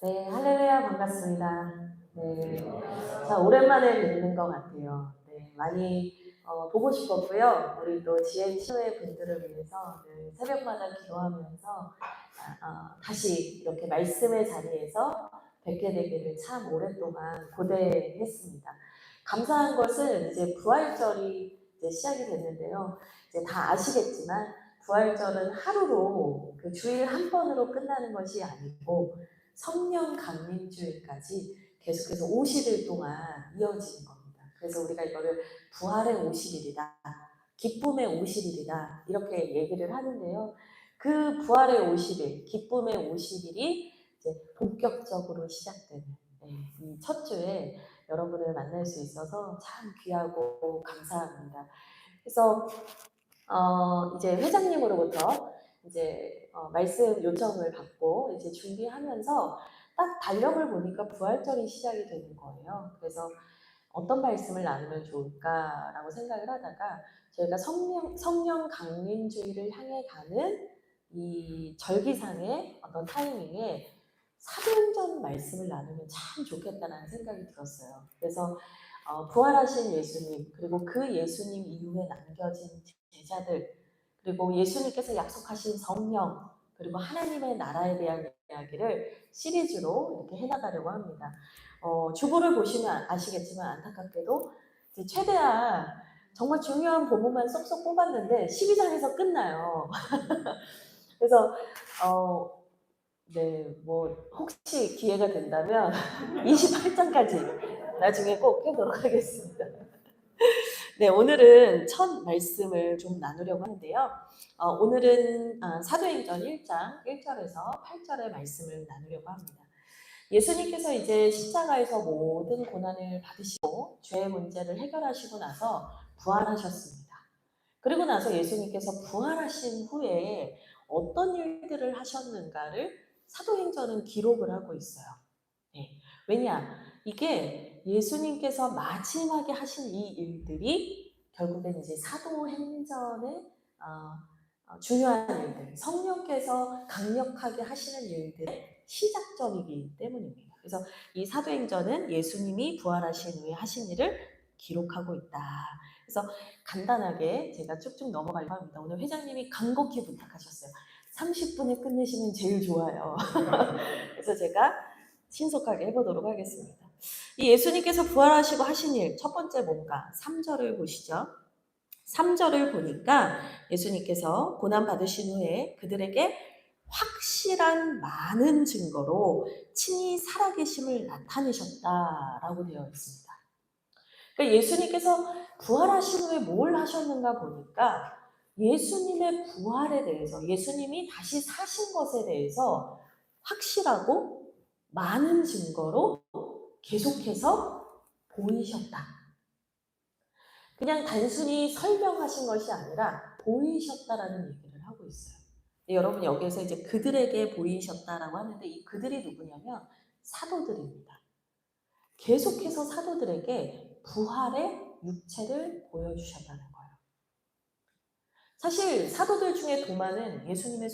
네, 할렐루야 반갑습니다. 네, 자 오랜만에 뵙는 것 같아요. 네, 많이 보고 싶었고요. 우리 또 지혜 치유의 분들을 위해서 늘 새벽마다 기도하면서 다시 이렇게 말씀의 자리에서 뵙게 되기를 참 오랫동안 고대했습니다. 감사한 것은 이제 부활절이 이제 시작이 됐는데요. 이제 다 아시겠지만 부활절은 하루로 그 주일 한 번으로 끝나는 것이 아니고 성령 강림주일까지 계속해서 50일 동안 이어지는 겁니다. 그래서 우리가 이거를 부활의 50일이다, 기쁨의 50일이다 이렇게 얘기를 하는데요. 그 부활의 50일, 기쁨의 50일이 이제 본격적으로 시작되는 이 첫 주에 여러분을 만날 수 있어서 참 귀하고 감사합니다. 그래서 이제 회장님으로부터 이제 말씀 요청을 받고 이제 준비하면서 딱 달력을 보니까 부활절이 시작이 되는 거예요. 그래서 어떤 말씀을 나누면 좋을까라고 생각을 하다가 저희가 성령 강림주의를 향해 가는 이 절기상의 어떤 타이밍에 사도행전 말씀을 나누면 참 좋겠다라는 생각이 들었어요. 그래서 부활하신 예수님 그리고 그 예수님 이후에 남겨진 제자들 그리고 예수님께서 약속하신 성령 그리고 하나님의 나라에 대한 이야기를 시리즈로 이렇게 해나가려고 합니다. 주보를 보시면 아시겠지만 안타깝게도 이제 최대한 정말 중요한 부분만 쏙쏙 뽑았는데 12장에서 끝나요. 그래서 네, 뭐 혹시 기회가 된다면 28장까지 나중에 꼭 해보도록 하겠습니다. 네, 오늘은 첫 말씀을 좀 나누려고 하는데요. 오늘은 사도행전 1장 1절에서 8절의 말씀을 나누려고 합니다. 예수님께서 이제 십자가에서 모든 고난을 받으시고 죄의 문제를 해결하시고 나서 부활하셨습니다. 그리고 나서 예수님께서 부활하신 후에 어떤 일들을 하셨는가를 사도행전은 기록을 하고 있어요. 네. 왜냐? 이게 예수님께서 마지막에 하신 이 일들이 결국엔 이제 사도행전의 중요한 일들, 성령께서 강력하게 하시는 일들의 시작점이기 때문입니다. 그래서 이 사도행전은 예수님이 부활하신 후에 하신 일을 기록하고 있다. 그래서 간단하게 제가 쭉쭉 넘어가려고 합니다. 오늘 회장님이 간곡히 부탁하셨어요. 30분에 끝내시면 제일 좋아요. 그래서 제가 신속하게 해보도록 하겠습니다. 이 예수님께서 부활하시고 하신 일, 첫 번째 뭔가 3절을 보시죠. 3절을 보니까 예수님께서 고난 받으신 후에 그들에게 확실한 많은 증거로 친히 살아계심을 나타내셨다라고 되어 있습니다. 그러니까 예수님께서 부활하신 후에 뭘 하셨는가 보니까 예수님의 부활에 대해서, 예수님이 다시 사신 것에 대해서 확실하고 많은 증거로 계속해서 보이셨다. 그냥 단순히 설명하신 것이 아니라 보이셨다라는 얘기를 하고 있어요. 여러분 여기에서 이제 그들에게 보이셨다라고 하는데 이 그들이 누구냐면 사도들입니다. 계속해서 사도들에게 부활의 육체를 보여주셨다는 거예요. 사실 사도들 중에 도마는 예수님의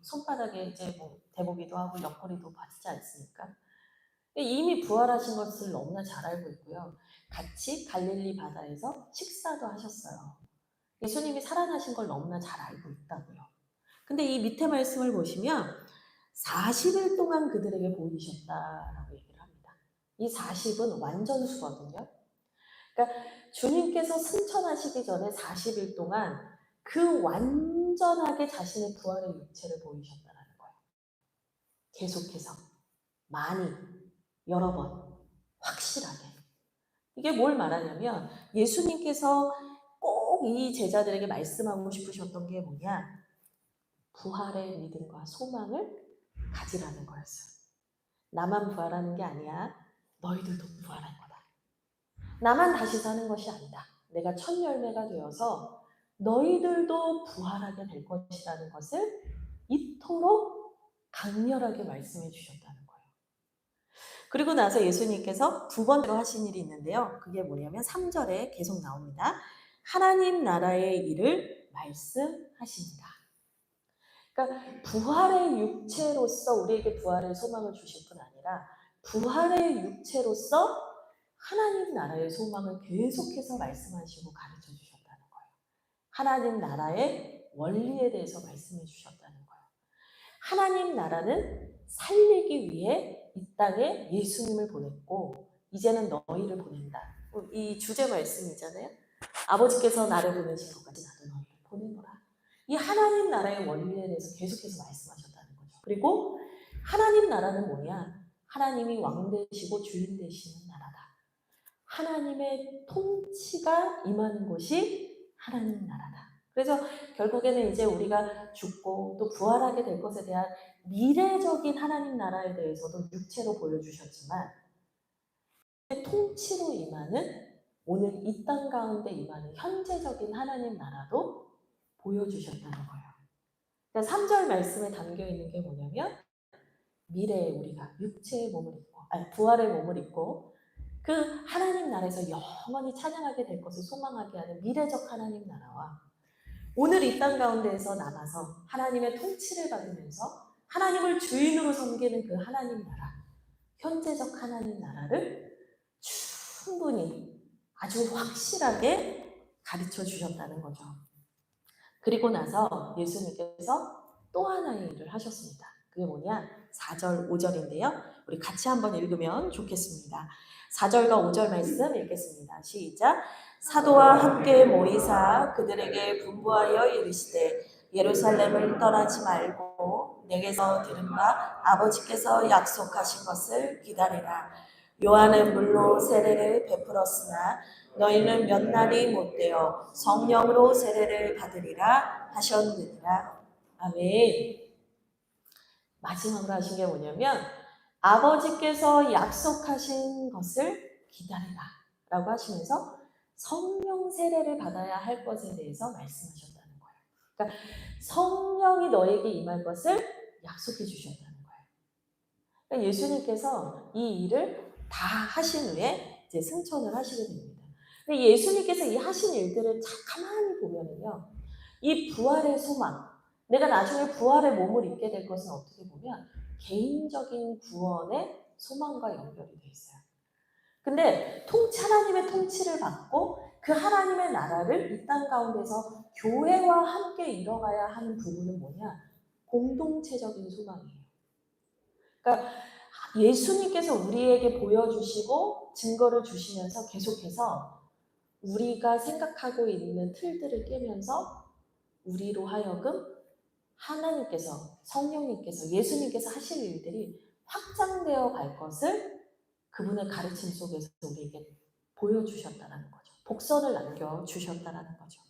손바닥에 이제 뭐 대보기도 하고 옆구리도 받지 않습니까? 이미 부활하신 것을 너무나 잘 알고 있고요. 같이 갈릴리 바다에서 식사도 하셨어요. 예수님이 살아나신 걸 너무나 잘 알고 있다고요. 근데 이 밑에 말씀을 보시면 40일 동안 그들에게 보이셨다라고 얘기를 합니다. 이 40은 완전수거든요. 그러니까 주님께서 승천하시기 전에 40일 동안 그 완전하게 자신의 부활의 육체를 보이셨다는 거예요. 계속해서 많이 여러 번 확실하게. 이게 뭘 말하냐면 예수님께서 꼭 이 제자들에게 말씀하고 싶으셨던 게 뭐냐? 부활의 믿음과 소망을 가지라는 거였어요. 나만 부활하는 게 아니야. 너희들도 부활할 거다. 나만 다시 사는 것이 아니다. 내가 첫 열매가 되어서 너희들도 부활하게 될 것이라는 것을 이토록 강렬하게 말씀해 주셨다는 거예요. 그리고 나서 예수님께서 두 번째로 하신 일이 있는데요. 그게 뭐냐면 3절에 계속 나옵니다. 하나님 나라의 일을 말씀하십니다. 그러니까 부활의 육체로서 우리에게 부활의 소망을 주실 뿐 아니라 부활의 육체로서 하나님 나라의 소망을 계속해서 말씀하시고 가르쳐 주셨다는 거예요. 하나님 나라의 원리에 대해서 말씀해 주셨다는 거예요. 하나님 나라는 살리기 위해 이 땅에 예수님을 보냈고 이제는 너희를 보낸다. 이 주제 말씀이잖아요. 아버지께서 나를 보내신 것 같이 나도 너희를 보내노라. 이 하나님 나라의 원리에 대해서 계속해서 말씀하셨다는 거죠. 그리고 하나님 나라는 뭐냐? 하나님이 왕 되시고 주인 되시는 나라다. 하나님의 통치가 임하는 곳이 하나님 나라다. 그래서 결국에는 이제 우리가 죽고 또 부활하게 될 것에 대한 미래적인 하나님 나라에 대해서도 육체로 보여주셨지만 통치로 임하는 오늘 이 땅 가운데 임하는 현재적인 하나님 나라도 보여주셨다는 거예요. 그러니까 3절 말씀에 담겨 있는 게 뭐냐면 미래에 우리가 육체의 몸을 입고 부활의 몸을 입고 그 하나님 나라에서 영원히 찬양하게 될 것을 소망하게 하는 미래적 하나님 나라와 오늘 이 땅 가운데에서 남아서 하나님의 통치를 받으면서 하나님을 주인으로 섬기는 그 하나님 나라, 현재적 하나님 나라를 충분히 아주 확실하게 가르쳐 주셨다는 거죠. 그리고 나서 예수님께서 또 하나의 일을 하셨습니다. 그게 뭐냐? 4절, 5절인데요. 우리 같이 한번 읽으면 좋겠습니다. 4절과 5절 말씀 읽겠습니다. 시작. 사도와 함께 모이사 그들에게 분부하여 이르시되 예루살렘을 떠나지 말고 내게서 들은 바 아버지께서 약속하신 것을 기다리라. 요한은 물로 세례를 베풀었으나 너희는 몇 날이 못되어 성령으로 세례를 받으리라 하셨느니라. 아멘. 마지막으로 하신 게 뭐냐면 아버지께서 약속하신 것을 기다리라 라고 하시면서 성령 세례를 받아야 할 것에 대해서 말씀하셨다는 거예요. 그러니까 성령이 너에게 임할 것을 약속해 주셨다는 거예요. 그러니까 예수님께서 이 일을 다 하신 후에 이제 승천을 하시게 됩니다. 근데 예수님께서 이 하신 일들을 가만히 보면은요, 이 부활의 소망, 내가 나중에 부활의 몸을 입게 될 것은 어떻게 보면 개인적인 구원의 소망과 연결이 돼 있어요. 근데 하나님의 통치를 받고 그 하나님의 나라를 이 땅 가운데서 교회와 함께 이뤄가야 하는 부분은 뭐냐? 공동체적인 소망이에요. 그러니까 예수님께서 우리에게 보여주시고 증거를 주시면서 계속해서 우리가 생각하고 있는 틀들을 깨면서 우리로 하여금 하나님께서, 성령님께서, 예수님께서 하실 일들이 확장되어 갈 것을 그분의 가르침 속에서 우리에게 보여주셨다는 거죠. 복선을 남겨주셨다는 거죠.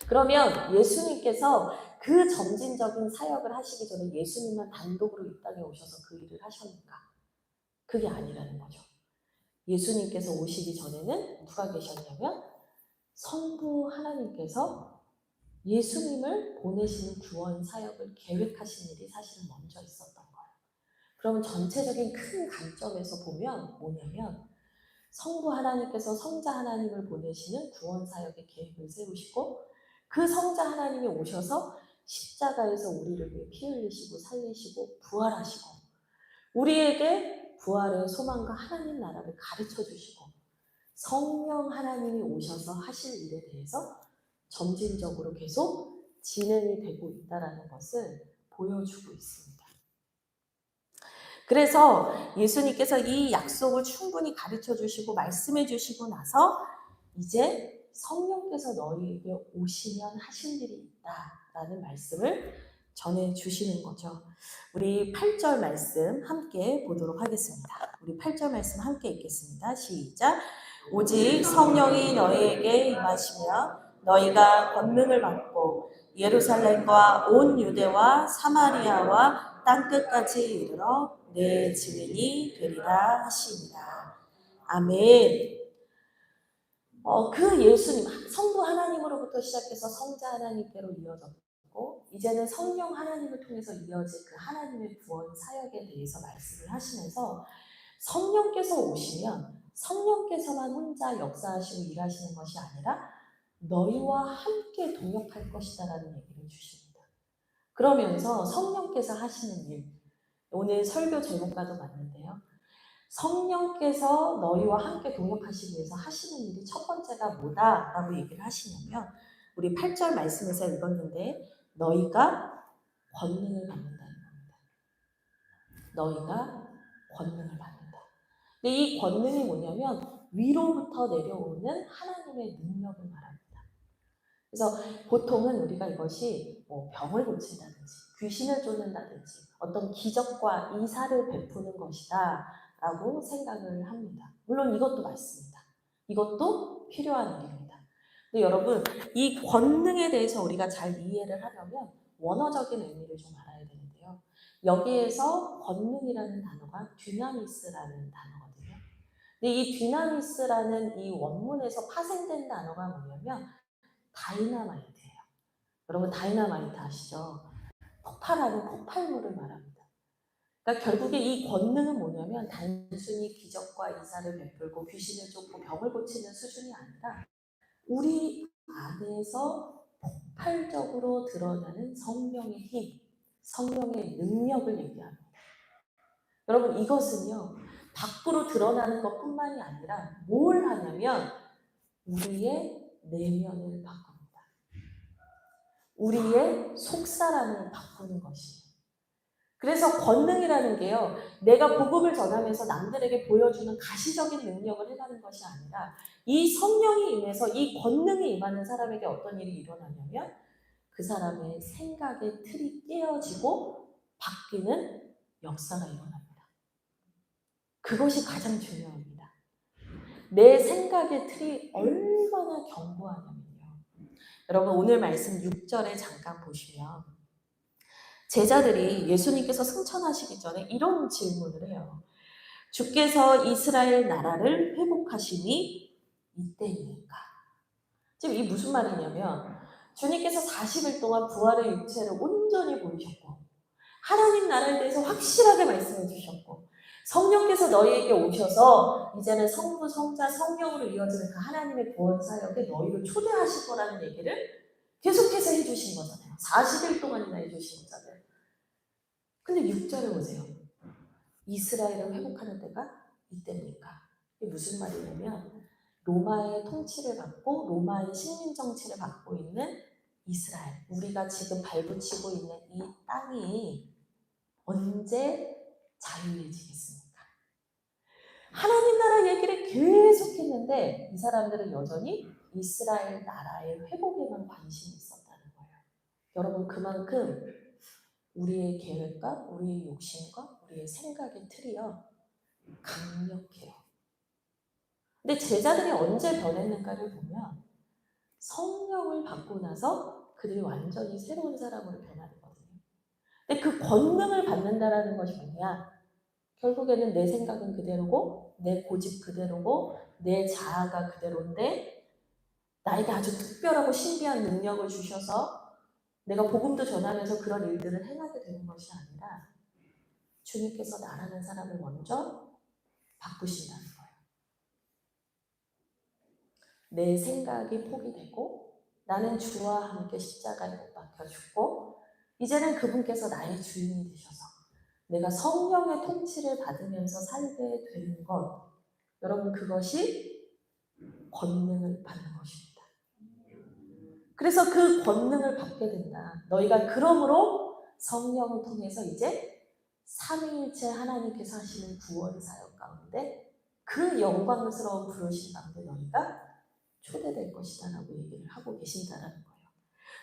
그러면 예수님께서 그 점진적인 사역을 하시기 전에 예수님만 단독으로 이 땅에 오셔서 그 일을 하셨는가? 그게 아니라는 거죠. 예수님께서 오시기 전에는 누가 계셨냐면 성부 하나님께서 예수님을 보내시는 구원 사역을 계획하신 일이 사실은 먼저 있었던 거예요. 그러면 전체적인 큰 관점에서 보면 뭐냐면 성부 하나님께서 성자 하나님을 보내시는 구원 사역의 계획을 세우시고 그 성자 하나님이 오셔서 십자가에서 우리를 위해 피 흘리시고 살리시고 부활하시고 우리에게 부활의 소망과 하나님 나라를 가르쳐 주시고 성령 하나님이 오셔서 하실 일에 대해서 점진적으로 계속 진행이 되고 있다는 것을 보여주고 있습니다. 그래서 예수님께서 이 약속을 충분히 가르쳐 주시고 말씀해 주시고 나서 이제 성령께서 너희에게 오시면 하실 일이 있다라는 말씀을 전해 주시는 거죠. 우리 8절 말씀 함께 보도록 하겠습니다. 우리 8절 말씀 함께 읽겠습니다. 시작. 오직 성령이 너희에게 임하시며 너희가 권능을 받고 예루살렘과 온 유대와 사마리아와 땅끝까지 이르러 내 증인이 되리라 하시니라. 아멘. 그 예수님, 성부 하나님으로부터 시작해서 성자 하나님께로 이어졌고 이제는 성령 하나님을 통해서 이어질 그 하나님의 구원 사역에 대해서 말씀을 하시면서 성령께서 오시면 성령께서만 혼자 역사하시고 일하시는 것이 아니라 너희와 함께 동역할 것이다라는 얘기를 주십니다. 그러면서 성령께서 하시는 일, 오늘 설교 제목과도 맞는데요. 성령께서 너희와 함께 동역하시기 위해서 하시는 일이 첫 번째가 뭐다라고 얘기를 하시냐면, 우리 8절 말씀에서 읽었는데 너희가 권능을 받는다는 겁니다. 너희가 권능을 받는다. 근데 이 권능이 뭐냐면 위로부터 내려오는 하나님의 능력을 말합니다. 그래서 보통은 우리가 이것이 뭐 병을 고친다든지 귀신을 쫓는다든지 어떤 기적과 이사를 베푸는 것이다 라고 생각을 합니다. 물론 이것도 맞습니다. 이것도 필요한 일입니다. 근데 여러분, 이 권능에 대해서 우리가 잘 이해를 하려면 원어적인 의미를 좀 알아야 되는데요. 여기에서 권능이라는 단어가 dynamis라는 단어거든요. 근데 이 dynamis라는 이 원문에서 파생된 단어가 뭐냐면 다이너마이트예요. 여러분 다이너마이트 아시죠? 폭발하는 폭발물을 말합니다. 그러니까 결국에 이 권능은 뭐냐면 단순히 기적과 이사를 베풀고 귀신을 쫓고 병을 고치는 수준이 아니라 우리 안에서 폭발적으로 드러나는 성령의 힘, 성령의 능력을 얘기합니다. 여러분 이것은요, 밖으로 드러나는 것뿐만이 아니라 뭘 하냐면 우리의 내면을 바꿉니다. 우리의 속사람을 바꾸는 것이에요. 그래서 권능이라는 게요, 내가 복음을 전하면서 남들에게 보여주는 가시적인 능력을 해가는 것이 아니라 이 성령이 임해서 이 권능이 임하는 사람에게 어떤 일이 일어나냐면 그 사람의 생각의 틀이 깨어지고 바뀌는 역사가 일어납니다. 그것이 가장 중요합니다. 내 생각의 틀이 얼마나 견고하냐면요. 여러분 오늘 말씀 6절에 잠깐 보시면 제자들이 예수님께서 승천하시기 전에 이런 질문을 해요. 주께서 이스라엘 나라를 회복하심이 이때입니까? 지금 이 무슨 말이냐면 주님께서 40일 동안 부활의 육체를 온전히 보이셨고 하나님 나라에 대해서 확실하게 말씀해 주셨고 성령께서 너희에게 오셔서 이제는 성부, 성자, 성령으로 이어지는 그 하나님의 구원 사역에 너희를 초대하실 거라는 얘기를 계속해서 해주신 거잖아요. 40일 동안이나 해주신 거잖아요. 근데 6절에 보세요. 이스라엘을 회복하는 때가 이때입니까? 이게 무슨 말이냐면 로마의 통치를 받고 로마의 식민 정치를 받고 있는 이스라엘, 우리가 지금 발붙이고 있는 이 땅이 언제 자유해지겠습니까? 하나님 나라 얘기를 계속 했는데 이 사람들은 여전히 이스라엘 나라의 회복에만 관심이 있었다는 거예요. 여러분 그만큼 우리의 계획과 우리의 욕심과 우리의 생각의 틀이요 강력해요. 근데 제자들이 언제 변했는가를 보면 성령을 받고 나서 그들이 완전히 새로운 사람으로 변하는 거거든요. 근데 그 권능을 받는다라는 것이 뭐냐? 결국에는 내 생각은 그대로고 내 고집 그대로고 내 자아가 그대로인데 나에게 아주 특별하고 신비한 능력을 주셔서 내가 복음도 전하면서 그런 일들을 행하게 되는 것이 아니라 주님께서 나라는 사람을 먼저 바꾸신다는 거예요. 내 생각이 포기되고 나는 주와 함께 십자가에 못 박혀 죽고 이제는 그분께서 나의 주인이 되셔서 내가 성령의 통치를 받으면서 살게 되는 것, 여러분 그것이 권능을 받는 것입니다. 그래서 그 권능을 받게 된다. 너희가 그러므로 성령을 통해서 이제 삼위일체 하나님께서 하시는 구원 사역 가운데 그 영광스러운 부르심 가운데 너희가 초대될 것이다 라고 얘기를 하고 계신다라는 거예요.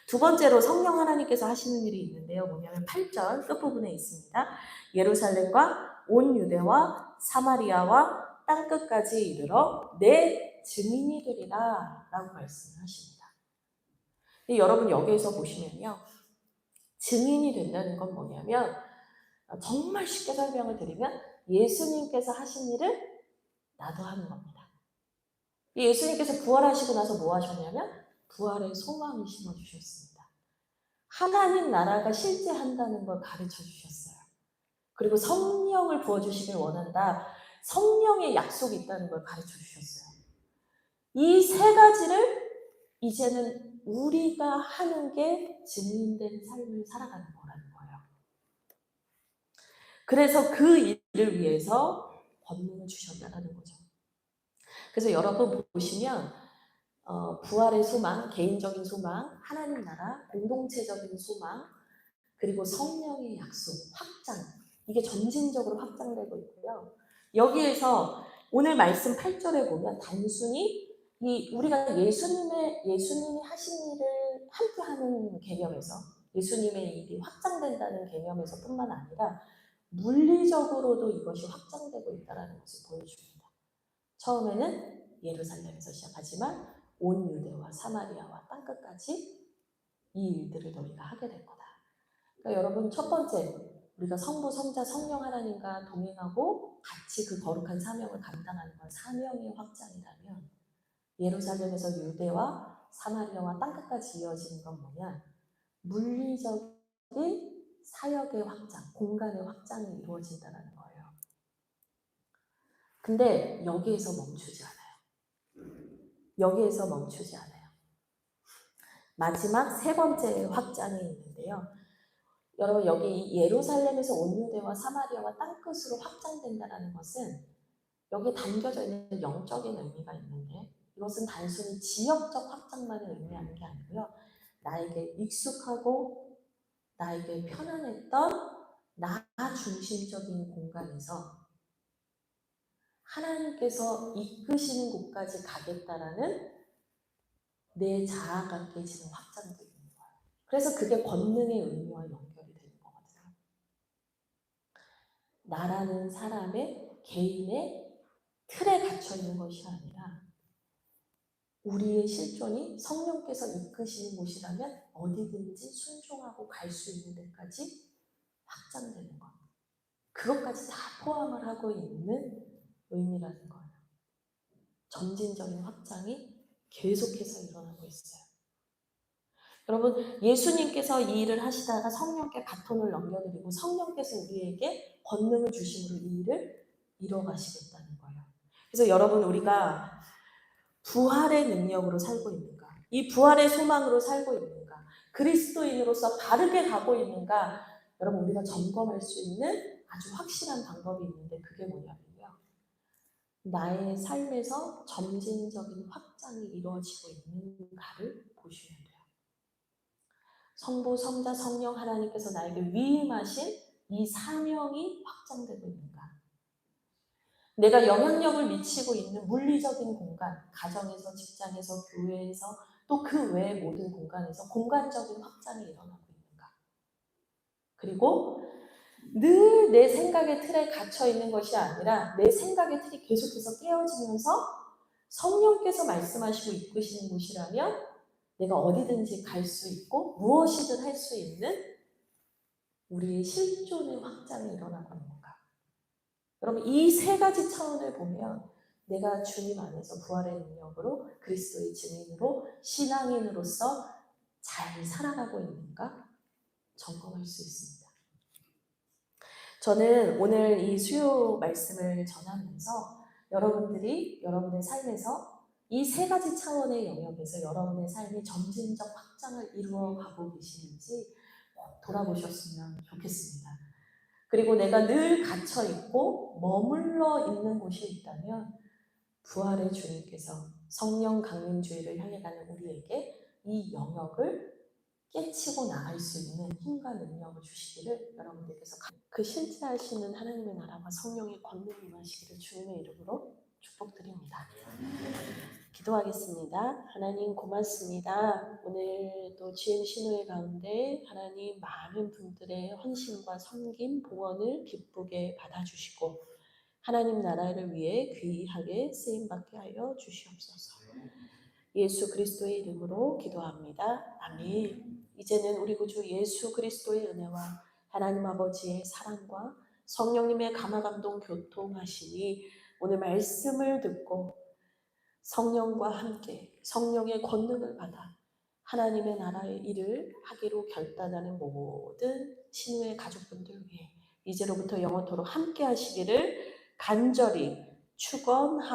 두 번째로 성령 하나님께서 하시는 일이 있는데요. 뭐냐면 8절 끝부분에 있습니다. 예루살렘과 온 유대와 사마리아와 땅끝까지 이르러 내 증인이 되리라 라고 말씀을 하십니다. 여러분 여기에서 보시면요. 증인이 된다는 건 뭐냐면 정말 쉽게 설명을 드리면 예수님께서 하신 일을 나도 하는 겁니다. 예수님께서 부활하시고 나서 뭐 하셨냐면 부활의 소망을 심어주셨습니다. 하나님 나라가 실제한다는 걸 가르쳐 주셨어요. 그리고 성령을 부어주시길 원한다. 성령의 약속이 있다는 걸 가르쳐 주셨어요. 이 세 가지를 이제는 우리가 하는 게 증인된 삶을 살아가는 거라는 거예요. 그래서 그 일을 위해서 권능을 주셨다는 거죠. 그래서 여러분 보시면 부활의 소망, 개인적인 소망, 하나님 나라, 공동체적인 소망, 그리고 성령의 약속, 확장, 이게 점진적으로 확장되고 있고요. 여기에서 오늘 말씀 8절에 보면 단순히 우리가 예수님이 하신 일을 함께하는 개념에서, 예수님의 일이 확장된다는 개념에서 뿐만 아니라 물리적으로도 이것이 확장되고 있다는 것을 보여줍니다. 처음에는 예루살렘에서 시작하지만 온 유대와 사마리아와 땅끝까지 이 일들을 너희가 하게 될 거다. 그러니까 여러분, 첫 번째, 우리가 성부, 성자, 성령 하나님과 동행하고 같이 그 거룩한 사명을 감당하는 건 사명의 확장이라면, 예루살렘에서 유대와 사마리아와 땅끝까지 이어지는 건 뭐냐? 물리적인 사역의 확장, 공간의 확장이 이루어진다는 거예요. 근데 여기에서 멈추지 않아요. 여기에서 멈추지 않아요. 마지막 세 번째 확장이 있는데요. 여러분, 여기 예루살렘에서 온 유대와 사마리아와 땅끝으로 확장된다는 것은 여기 담겨져 있는 영적인 의미가 있는데, 이것은 단순히 지역적 확장만을 의미하는 게 아니고요. 나에게 익숙하고 나에게 편안했던 나 중심적인 공간에서 하나님께서 이끄시는 곳까지 가겠다라는 내 자아가 깨지는 확장도 있는 거예요. 그래서 그게 권능의 의미와 연결이 되는 거거든요. 나라는 사람의 개인의 틀에 갇혀 있는 것이 아니라 우리의 실존이 성령께서 이끄시는 곳이라면 어디든지 순종하고 갈 수 있는 데까지 확장되는 것. 그것까지 다 포함을 하고 있는 의미라는 거예요. 점진적인 확장이 계속해서 일어나고 있어요. 여러분, 예수님께서 이 일을 하시다가 성령께 바톤을 넘겨드리고 성령께서 우리에게 권능을 주심으로 이 일을 이뤄가시겠다는 거예요. 그래서 여러분, 우리가 부활의 능력으로 살고 있는가? 이 부활의 소망으로 살고 있는가? 그리스도인으로서 바르게 가고 있는가? 여러분, 우리가 점검할 수 있는 아주 확실한 방법이 있는데 그게 뭐냐면요. 나의 삶에서 점진적인 확장이 이루어지고 있는가를 보시면 돼요. 성부, 성자, 성령 하나님께서 나에게 위임하신 이 사명이 확장되고 있는가? 내가 영향력을 미치고 있는 물리적인 공간, 가정에서, 직장에서, 교회에서, 또 그 외의 모든 공간에서 공간적인 확장이 일어나고 있는가? 그리고 늘 내 생각의 틀에 갇혀 있는 것이 아니라 내 생각의 틀이 계속해서 깨어지면서 성령께서 말씀하시고 이끄시는 곳이라면 내가 어디든지 갈 수 있고 무엇이든 할 수 있는 우리의 실존의 확장이 일어나고 있는 건가? 여러분, 이 세 가지 차원을 보면 내가 주님 안에서 부활의 능력으로 그리스도의 증인으로 신앙인으로서 잘 살아가고 있는가 점검할 수 있습니다. 저는 오늘 이 수요 말씀을 전하면서 여러분들이 여러분의 삶에서 이 세 가지 차원의 영역에서 여러분의 삶이 점진적 확장을 이루어가고 계시는지 돌아보셨으면 좋겠습니다. 그리고 내가 늘 갇혀있고 머물러 있는 곳이 있다면 부활의 주님께서 성령 강림주의를 향해 가는 우리에게 이 영역을 깨치고 나갈 수 있는 힘과 능력을 주시기를 여러분들께서 그 실제하시는 하나님의 나라와 성령의 권능이 임하시기를 주님의 이름으로 축복드립니다. 기도하겠습니다. 하나님 고맙습니다. 오늘도 GM 신호의 가운데 하나님 많은 분들의 헌신과 섬김, 봉헌을 기쁘게 받아주시고 하나님 나라를 위해 귀하게 쓰임받게 하여 주시옵소서. 예수 그리스도의 이름으로 기도합니다. 아멘. 이제는 우리 구주 예수 그리스도의 은혜와 하나님 아버지의 사랑과 성령님의 감화감동 교통하시니 오늘 말씀을 듣고 성령과 함께 성령의 권능을 받아 하나님의 나라의 일을 하기로 결단하는 모든 신우의 가족분들 위해 이제로부터 영원토록 함께 하시기를 간절히 축원하옵나이다.